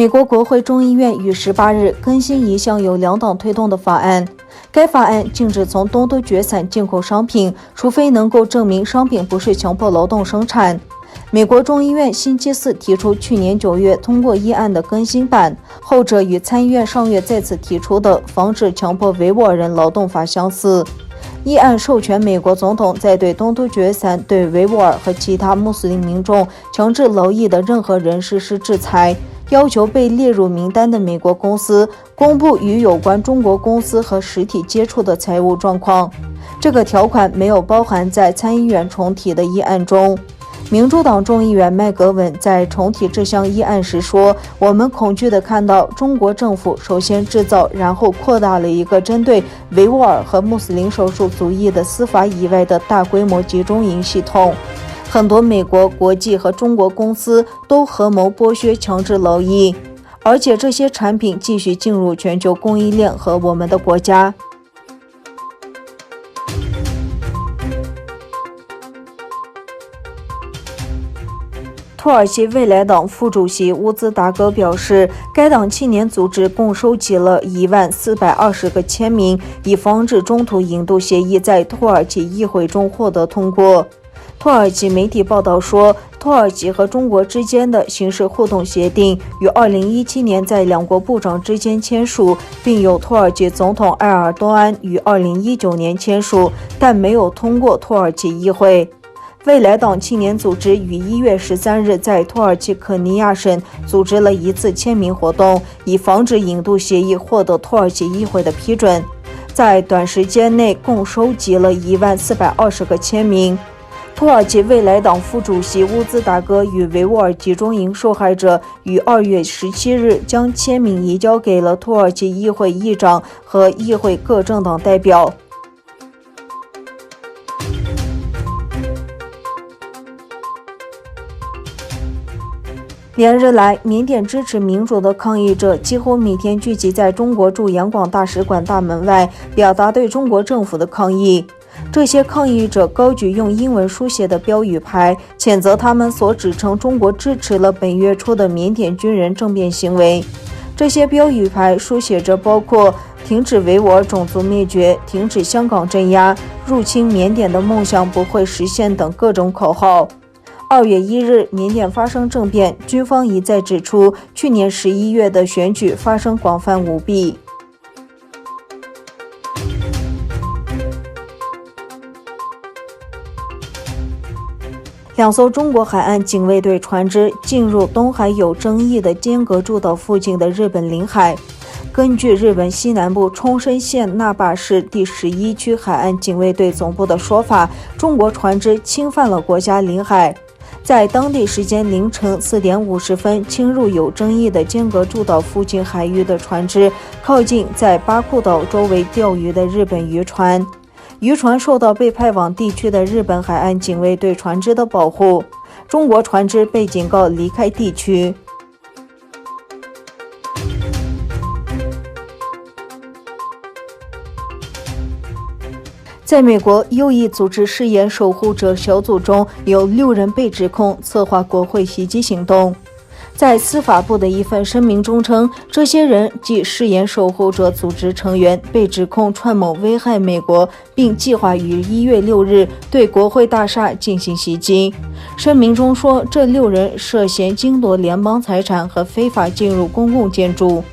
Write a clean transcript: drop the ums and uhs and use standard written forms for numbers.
美国国会众议院于18日更新一项由两党推动的法案，该法案禁止从东突厥散进口商品，除非能够证明商品不是强迫劳动生产。美国众议院星期四提出去年9月通过议案的更新版，后者与参议院上月再次提出的防止强迫维吾尔人劳动法相似。议案授权美国总统在对东突厥散、对维吾尔和其他穆斯林民众强制劳役的任何人实施制裁，要求被列入名单的美国公司公布与有关中国公司和实体接触的财务状况。这个条款没有包含在参议院重提的议案中。民主党众议员麦格文在重提这项议案时说：“我们恐惧地看到中国政府首先制造，然后扩大了一个针对维吾尔和穆斯林少数族裔的司法以外的大规模集中营系统。很多美国国际和中国公司都合谋剥削强制劳役，而且这些产品继续进入全球供应链和我们的国家。”土耳其未来党副主席乌兹达格表示，该党青年组织共收集了10420个签名，以防止中土引渡协议在土耳其议会中获得通过。土耳其媒体报道说，土耳其和中国之间的刑事互动协定于2017年在两国部长之间签署，并由土耳其总统埃尔多安于2019年签署，但没有通过土耳其议会。未来党青年组织于1月13日在土耳其可尼亚省组织了一次签名活动，以防止引渡协议获得土耳其议会的批准。在短时间内共收集了10420个签名。土耳其未来党副主席乌兹达格与维吾尔集中营受害者于2月17日将签名移交给了土耳其议会议长和议会各政党代表。连日来，缅甸支持民主的抗议者几乎每天聚集在中国驻仰广大使馆大门外，表达对中国政府的抗议。这些抗议者高举用英文书写的标语牌，谴责他们所指称中国支持了本月初的缅甸军人政变行为。这些标语牌书写着包括停止维吾尔种族灭绝、停止香港镇压、入侵缅甸的梦想不会实现等各种口号。2月1日，缅甸发生政变，军方一再指出去年11月的选举发生广泛舞弊。2艘中国海岸警卫队船只进入东海有争议的尖阁诸岛附近的日本领海。根据日本西南部冲绳县那霸市第11区海岸警卫队总部的说法，中国船只侵犯了国家领海。在当地时间凌晨4点50分侵入有争议的尖阁诸岛附近海域的船只，靠近在巴库岛周围钓鱼的日本渔船。渔船受到被派往地区的日本海岸警卫队船只的保护，中国船只被警告离开地区。在美国，右翼组织誓言守护者小组中有6人被指控策划国会袭击行动。在司法部的一份声明中称，这些人即誓言守护者组织成员，被指控串谋危害美国，并计划于1月6日对国会大厦进行袭击。声明中说，这6人涉嫌惊夺联邦财产和非法进入公共建筑。